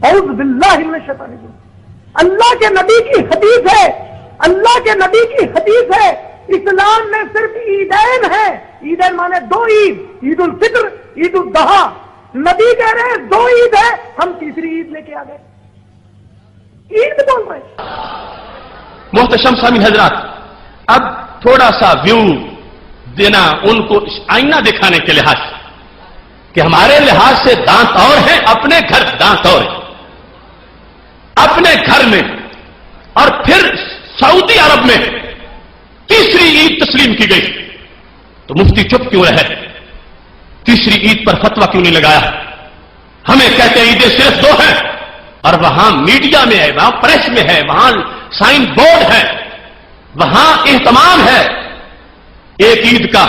اعوذ باللہ من الشیطان الرجیم۔ اللہ کے نبی کی حدیث ہے، اللہ کے نبی کی حدیث ہے، اسلام میں صرف عیدین ہے، عیدین مانے دو عید، عید الفطر، عید الاضحیٰ۔ نبی کہہ رہے ہیں دو عید ہے، ہم تیسری عید لے کے آ گئے، عید بول رہے ہیں۔ محتشم سامعین حضرات، اب تھوڑا سا ویو دینا ان کو آئینہ دکھانے کے لحاظ سے کہ ہمارے لحاظ سے دانت اور ہیں، اپنے گھر دانت اور ہیں، اپنے گھر میں اور پھر سعودی عرب میں تیسری عید تسلیم کی گئی تو مفتی چپ کیوں رہے؟ تیسری عید پر فتویٰ کیوں نہیں لگایا؟ ہمیں کہتے ہیں عیدیں صرف دو ہیں، اور وہاں میڈیا میں ہے، وہاں پریس میں ہے، وہاں سائن بورڈ ہے، وہاں اہتمام ہے ایک عید کا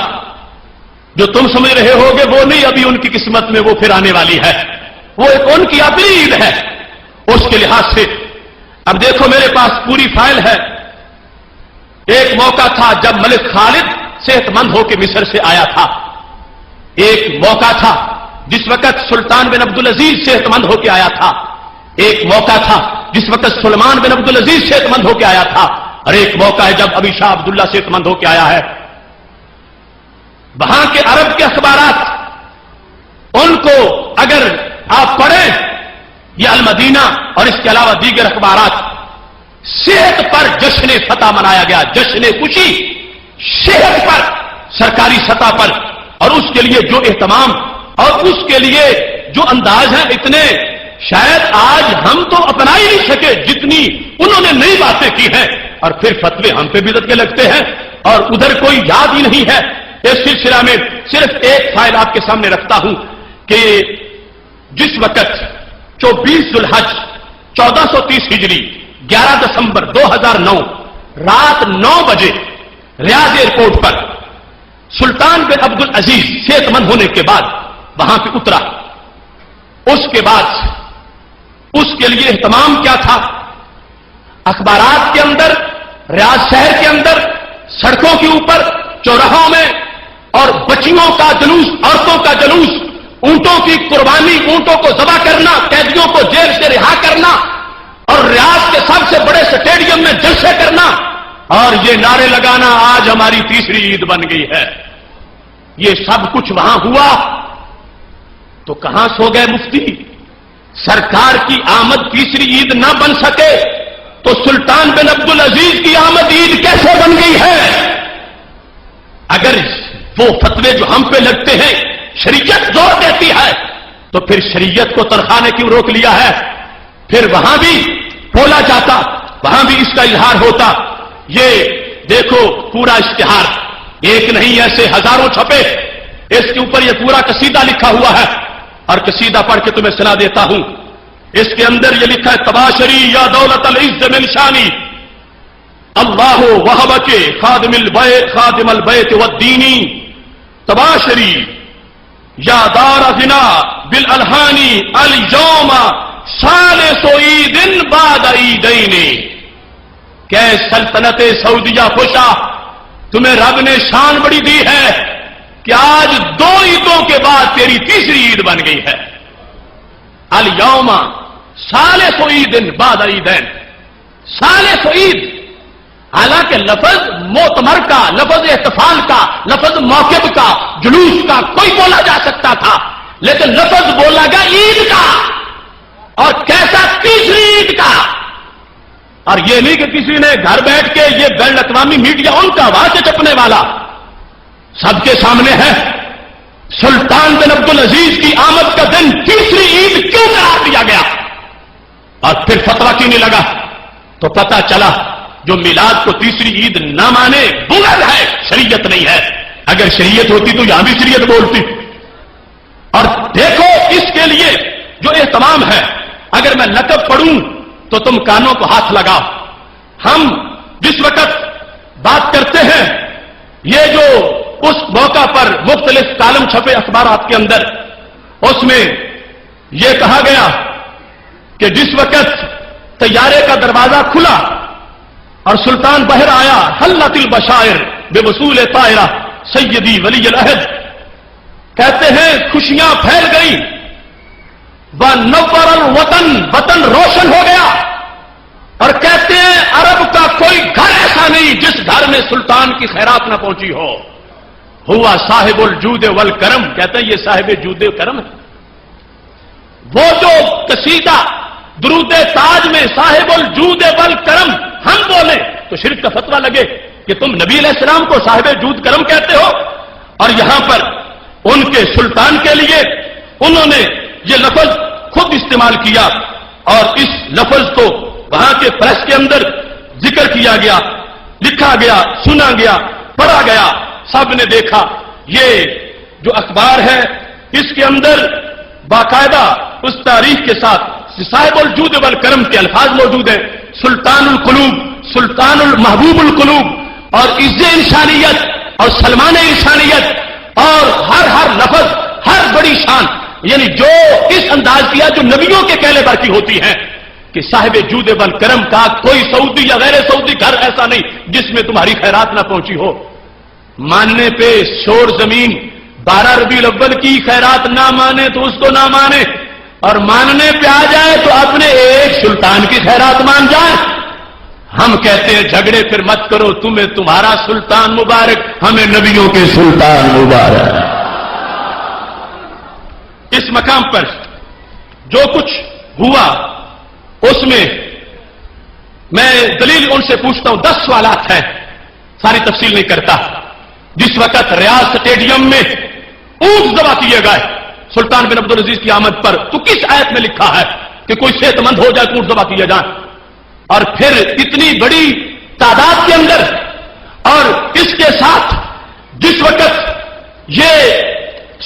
جو تم سمجھ رہے ہوگے وہ نہیں، ابھی ان کی قسمت میں وہ پھر آنے والی ہے، وہ ایک ان کی اپنی عید ہے۔ اس کے لحاظ سے اب دیکھو میرے پاس پوری فائل ہے۔ ایک موقع تھا جب ملک خالد صحت مند ہو کے مصر سے آیا تھا، ایک موقع تھا جس وقت سلطان بن عبدالعزیز صحت مند ہو کے آیا تھا، ایک موقع تھا جس وقت سلمان بن عبدالعزیز صحت مند ہو کے آیا تھا، اور ایک موقع ہے جب ابھی شاہ عبداللہ صحت مند ہو کے آیا ہے۔ وہاں کے عرب کے اخبارات ان کو اگر آپ پڑھیں، یہ المدینہ اور اس کے علاوہ دیگر اخبارات، صحت پر جشن فتح منایا گیا، جشن خوشی صحت پر سرکاری سطح پر، اور اس کے لیے جو اہتمام اور اس کے لیے جو انداز ہیں اتنے شاید آج ہم تو اپنا ہی نہیں سکے جتنی انہوں نے نئی باتیں کی ہیں، اور پھر فتوے ہم پہ بھی کے لگتے ہیں اور ادھر کوئی یاد ہی نہیں ہے۔ اس سلسلہ میں صرف ایک فائل آپ کے سامنے رکھتا ہوں کہ جس وقت 24 ذوالحج 1430 ہجری 11 دسمبر 2009 رات 9 بجے ریاض ایئرپورٹ پر سلطان بن عبدالعزیز صحت مند ہونے کے بعد وہاں پہ اترا، اس کے بعد اس کے لیے اہتمام کیا تھا؟ اخبارات کے اندر، ریاض شہر کے اندر، سڑکوں کے اوپر، چوراہوں میں، اور بچیوں کا جلوس، عورتوں کا جلوس، اونٹوں کی قربانی، اونٹوں کو ذبح کرنا، قیدیوں کو جیل سے رہا کرنا، اور ریاض کے سب سے بڑے سٹیڈیم میں جلسے کرنا، اور یہ نعرے لگانا آج ہماری تیسری عید بن گئی ہے۔ یہ سب کچھ وہاں ہوا تو کہاں سو گئے مفتی؟ سرکار کی آمد تیسری عید نہ بن سکے تو سلطان بن عبدالعزیز کی آمد عید کیسے بن گئی ہے؟ اگر وہ فتوے جو ہم پہ لگتے ہیں شریعت زور دیتی ہے تو پھر شریعت کو ترخواہ نے کیوں روک لیا ہے؟ پھر وہاں بھی بولا جاتا، وہاں بھی اس کا اظہار ہوتا۔ یہ دیکھو پورا اشتہار، ایک نہیں ایسے ہزاروں چھپے، اس کے اوپر یہ پورا قصیدہ لکھا ہوا ہے، اور قصیدہ پڑھ کے تمہیں سنا دیتا ہوں۔ اس کے اندر یہ لکھا ہے: تباشری یا دولت العز من شانی اللہ وہب کے خادم البیت والدینی، تباشری یا دار غنا بالالحانی اليوم ثالث عید بعد عیدین۔ کہ سلطنت سعودیہ خوشا، تمہیں رب نے شان بڑی دی ہے کہ آج 2 عیدوں کے بعد تیری تیسری عید بن گئی ہے۔ الیوم ثالث عید بعد عیدین، ثالث عید۔ حالانکہ لفظ موتمر کا، لفظ احتفال کا، لفظ موقب کا، جلوس کا کوئی بولا جا سکتا تھا، لیکن لفظ بولا گیا عید کا، اور کیسا؟ تیسری عید کا۔ اور یہ نہیں کہ کسی نے گھر بیٹھ کے، یہ بین الاقوامی میڈیا ان کا وہاں سے چھپنے والا سب کے سامنے ہے۔ سلطان بن عبدالعزیز کی آمد کا دن تیسری عید کیوں قرار دیا گیا؟ اور پھر فتویٰ کیوں نہیں لگا؟ تو پتہ چلا جو میلاد کو تیسری عید نہ مانے بغض ہے، شریعت نہیں ہے۔ اگر شریعت ہوتی تو یہاں بھی شریعت بولتی۔ اور دیکھو اس کے لیے جو اہتمام ہے، اگر میں لقب پڑھوں تو تم کانوں کو ہاتھ لگاؤ۔ ہم جس وقت بات کرتے ہیں، یہ جو اس موقع پر مختلف کالم چھپے اخبارات کے اندر، اس میں یہ کہا گیا کہ جس وقت طیارے کا دروازہ کھلا اور سلطان بہر آیا، حلت البشائر بے وصول طائرہ سیدی ولی العہد، کہتے ہیں خوشیاں پھیل گئی، وَنَوَّرَ الْوَطَن، وطن روشن ہو گیا. اور کہتے ہیں عرب کا کوئی گھر ایسا نہیں جس گھر میں سلطان کی خیرات نہ پہنچی ہو. ہوا صاحب الجود والکرم، کہتے ہیں یہ صاحب جود و کرم ہے. وہ جو قصیدہ درود تاج میں صاحب الجود والکرم ہم بولیں تو شرک کا فتویٰ لگے کہ تم نبی علیہ السلام کو صاحب جود کرم کہتے ہو. اور یہاں پر ان کے سلطان کے لیے انہوں نے یہ لفظ خود استعمال کیا اور اس لفظ کو وہاں کے پریس کے اندر ذکر کیا گیا، لکھا گیا، سنا گیا، پڑھا گیا، سب نے دیکھا. یہ جو اخبار ہے اس کے اندر باقاعدہ اس تاریخ کے ساتھ صاحب الجود والکرم کے الفاظ موجود ہیں. سلطان القلوب، سلطان المحبوب القلوب، اور عز انسانیت اور سلمان انسانیت، اور ہر لفظ، ہر بڑی شان، یعنی جو اس انداز کیا جو نبیوں کے کہنے پر کی ہوتی ہے کہ صاحب جود والکرم کا کوئی سعودی یا غیر سعودی گھر ایسا نہیں جس میں تمہاری خیرات نہ پہنچی ہو. ماننے پہ شور زمین، 12 ربیع الاول کی خیرات نہ مانے تو اس کو نہ مانے، اور ماننے پہ آ جائے تو اپنے ایک سلطان کی خیرات مان جائے. ہم کہتے ہیں جھگڑے پھر مت کرو، تمہیں تمہارا سلطان مبارک، ہمیں نبیوں کے سلطان مبارک. اس مقام پر جو کچھ ہوا اس میں میں دلیل ان سے پوچھتا ہوں. 10 سوالات ہیں، ساری تفصیل نہیں کرتا. جس وقت ریاض اسٹیڈیم میں اونٹ ذبح کیے گئے سلطان بن عبدالعزیز کی آمد پر، تو کس آیت میں لکھا ہے کہ کوئی صحت مند ہو جائے تو اونٹ ذبح کیے جائیں؟ اور پھر اتنی بڑی تعداد کے اندر، اور اس کے ساتھ جس وقت یہ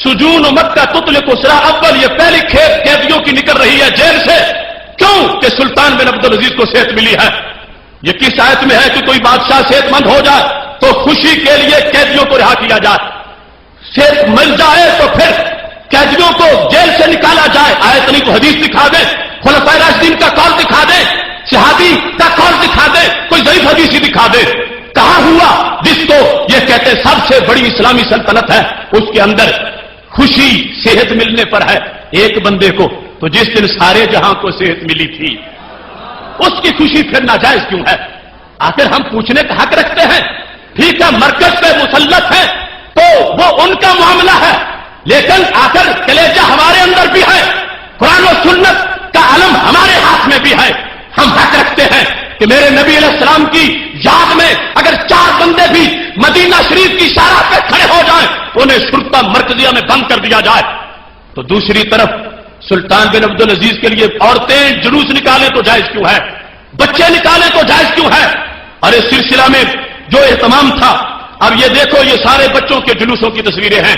سجون مکہ تطلق اسرا اول، یہ پہلی کھیپ قیدیوں کی نکل رہی ہے جیل سے، کیوں کہ سلطان بن عبدالعزیز کو صحت ملی ہے. یہ کس آیت میں ہے کہ کوئی بادشاہ صحت مند ہو جائے تو خوشی کے لیے قیدیوں کو رہا کیا جائے، صحت مل جائے تو پھر قیدیوں کو جیل سے نکالا جائے؟ آیت نہیں تو حدیث دکھا دے، خلفائے راشدین کا قول دکھا دے، صحابی کا قول دکھا دے، کوئی ضعیف حدیث ہی دکھا دے. کہاں ہوا جس کو یہ کہتے سب سے بڑی اسلامی سلطنت ہے اس کے اندر خوشی صحت ملنے پر ہے ایک بندے کو، تو جس دن سارے جہاں کو صحت ملی تھی اس کی خوشی پھر ناجائز کیوں ہے؟ آخر ہم پوچھنے کا حق رکھتے ہیں. ٹھیک ہے مرکز پہ مسلط ہے تو وہ ان کا معاملہ ہے، لیکن آخر کلیجہ ہمارے اندر بھی ہے، قرآن و سنت کا علم ہمارے ہاتھ میں بھی ہے. ہم حق رکھتے ہیں کہ میرے نبی علیہ السلام کی یاد میں اگر 4 بندے بھی مدینہ شریف کی شارع پہ کھڑے ہو جائیں تو انہیں شرطہ مرکزیہ میں بند کر دیا جائے. تو دوسری طرف سلطان بن عبدالعزیز کے لیے عورتیں جلوس نکالیں تو جائز کیوں ہے، بچے نکالیں تو جائز کیوں ہے؟ اور اس سلسلہ میں جو اہتمام تھا، اب یہ دیکھو یہ سارے بچوں کے جلوسوں کی تصویریں ہیں،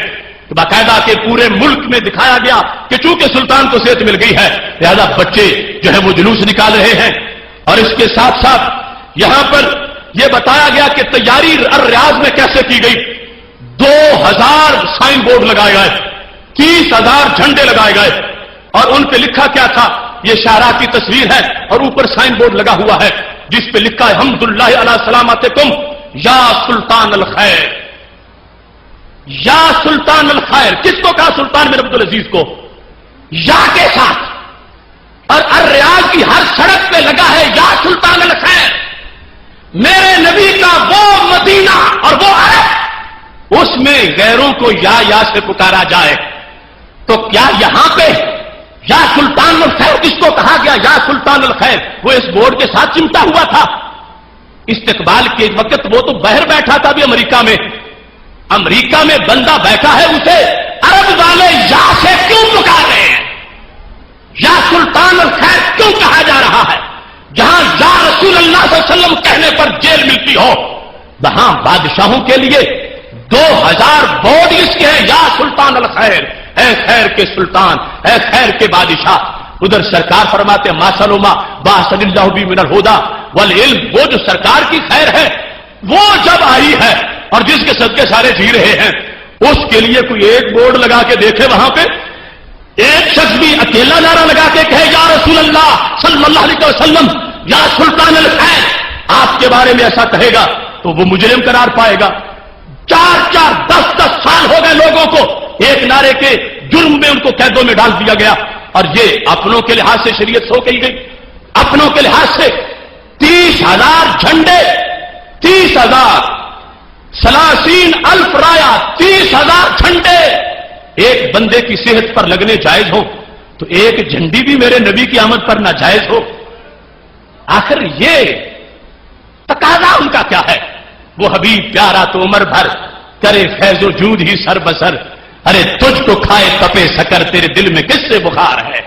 باقاعدہ کہ پورے ملک میں دکھایا گیا کہ چونکہ سلطان کو صحت مل گئی ہے لہذا بچے جو ہے وہ جلوس نکال رہے ہیں. اور اس کے ساتھ ساتھ یہاں پر یہ بتایا گیا کہ تیاری الریاض میں کیسے کی گئی. 2000 سائن بورڈ لگائے گئے، 30,000 جھنڈے لگائے گئے، اور ان پہ لکھا کیا تھا؟ یہ شاہراہ کی تصویر ہے اور اوپر سائن بورڈ لگا ہوا ہے جس پہ لکھا ہے حمداللہ علی سلامتکم یا سلطان الخیر. یا سلطان الخیر کس کو کہا؟ سلطان بن عبدالعزیز کو، یا کے ساتھ. اور الریاض کی ہر سڑک پہ لگا ہے یا سلطان الخیر. میرے نبی کا وہ مدینہ اور وہ عرب، اس میں غیروں کو یا سے پکارا جائے تو کیا یہاں پہ یا سلطان الخیر کس کو کہا گیا؟ یا سلطان الخیر وہ اس بورڈ کے ساتھ چمٹا ہوا تھا. استقبال کے وقت وہ تو باہر بیٹھا تھا بھی امریکہ میں، امریکہ میں بندہ بیٹھا ہے، اسے عرب والے یا سے کیوں پکار رہے ہیں؟ یا سلطان الخیر کیوں کہا جا رہا ہے؟ جہاں یا رسول اللہ صلی اللہ علیہ وسلم کہنے پر جیل ملتی ہو، وہاں بادشاہوں کے لیے 2000 بورڈ اس کے ہیں، یا سلطان الخیر، اے خیر کے سلطان، اے خیر کے بادشاہ. ادھر سرکار فرماتے ہیں ماسلوما باصل اللہ بی من الہدا والعلم، وہ جو سرکار کی خیر ہے وہ جب آئی ہے اور جس کے صدقے سارے جی رہے ہیں، اس کے لیے کوئی ایک بورڈ لگا کے دیکھے وہاں پہ ایک شخص بھی اکیلا نعرہ لگا کے کہے یا رسول اللہ صلی اللہ علیہ وسلم یا سلطان الخیر، آپ کے بارے میں ایسا کہے گا تو وہ مجرم قرار پائے گا. 4-4 10-10 سال ہو گئے لوگوں کو ایک نعرے کے جرم میں ان کو قیدوں میں ڈال دیا گیا. اور یہ اپنوں کے لحاظ سے شریعت سو کہی گئی. اپنوں کے لحاظ سے 30,000 جھنڈے، 30,000 30,000 رایا، 30,000 جھنڈے ایک بندے کی صحت پر لگنے جائز ہو تو ایک جھنڈی بھی میرے نبی کی آمد پر ناجائز ہو؟ آخر یہ تقاضا ان کا کیا ہے؟ وہ حبیب پیارا تو عمر بھر کرے فیض و جود ہی سر بسر، ارے تجھ کو کھائے تپے سکر، تیرے دل میں کس سے بخار ہے؟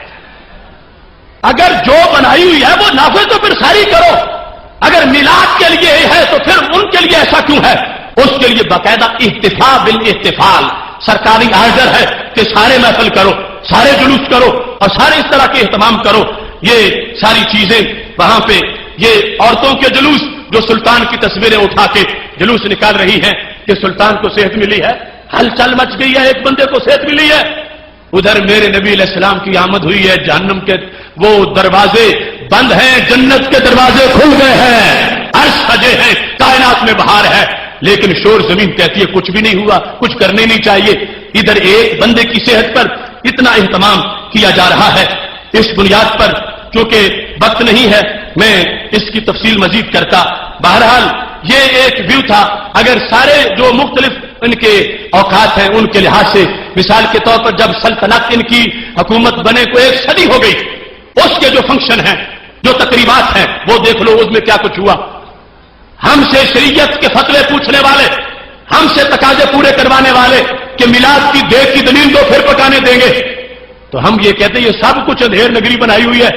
اگر جو بنائی ہوئی ہے وہ نافذ تو پھر ساری کرو. اگر میلاد کے لیے ہے تو پھر ان کے لیے ایسا کیوں ہے؟ اس کے لیے باقاعدہ احتفال بالاحتفال سرکاری آرڈر ہے کہ سارے محفل کرو، سارے جلوس کرو اور سارے اس طرح کے اہتمام کرو. یہ ساری چیزیں وہاں پہ یہ عورتوں کے جلوس جو سلطان کی تصویریں اٹھا کے جلوس نکال رہی ہیں کہ سلطان کو صحت ملی ہے، ہلچل مچ گئی ہے، ایک بندے کو صحت ملی ہے. ادھر میرے نبی علیہ السلام کی آمد ہوئی ہے، جہنم کے وہ دروازے بند ہیں، جنت کے دروازے کھل گئے ہیں، عرش سجے ہیں، کائنات میں بہار ہے، لیکن شور زمین کہتی ہے کچھ بھی نہیں ہوا، کچھ کرنے نہیں چاہیے. ادھر ایک بندے کی صحت پر اتنا اہتمام کیا جا رہا ہے. اس بنیاد پر چونکہ وقت نہیں ہے میں اس کی تفصیل مزید کرتا. بہرحال یہ ایک ویو تھا. اگر سارے جو مختلف ان کے اوقات ہیں ان کے لحاظ سے، مثال کے طور پر جب سلطنت ان کی حکومت بنے کو 1 صدی ہو گئی، اس کے جو فنکشن ہیں، جو تقریبات ہیں، وہ دیکھ لو اس میں کیا کچھ ہوا. ہم سے شریعت کے فتوے پوچھنے والے، ہم سے تقاضے پورے کروانے والے کہ میلاد کی دیگ کی دلیل دو پھر پکانے دیں گے، تو ہم یہ کہتے ہیں یہ سب کچھ اندھیر نگری بنائی ہوئی ہے.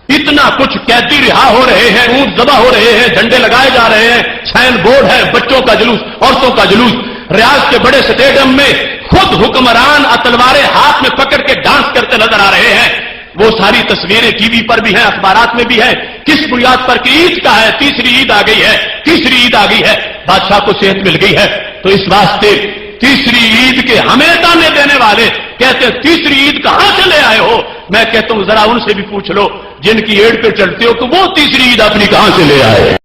اتنا کچھ قیدی رہا ہو رہے ہیں، اونٹ ذبح ہو رہے ہیں، جھنڈے لگائے جا رہے ہیں، سائن بورڈ ہے، بچوں کا جلوس، عورتوں کا جلوس. ریاض کے بڑے اسٹیڈیم میں خود حکمران تلواریں ہاتھ میں پکڑ کے ڈانس کرتے نظر آ رہے ہیں. وہ ساری تصویریں ٹی وی پر بھی ہیں، اخبارات میں بھی ہیں. کس بنیاد پر کہ عید کا ہے، تیسری عید آ گئی ہے، تیسری عید آ گئی ہے، بادشاہ کو صحت مل گئی ہے. تو اس واسطے تیسری عید کے ہمیں تانے دینے والے کہتے ہیں تیسری عید کہاں سے لے آئے ہو؟ میں کہتا ہوں ذرا ان سے بھی پوچھ لو جن کی ایڑ پہ چڑھتے ہو کہ وہ تیسری عید اپنی کہاں سے لے آئے.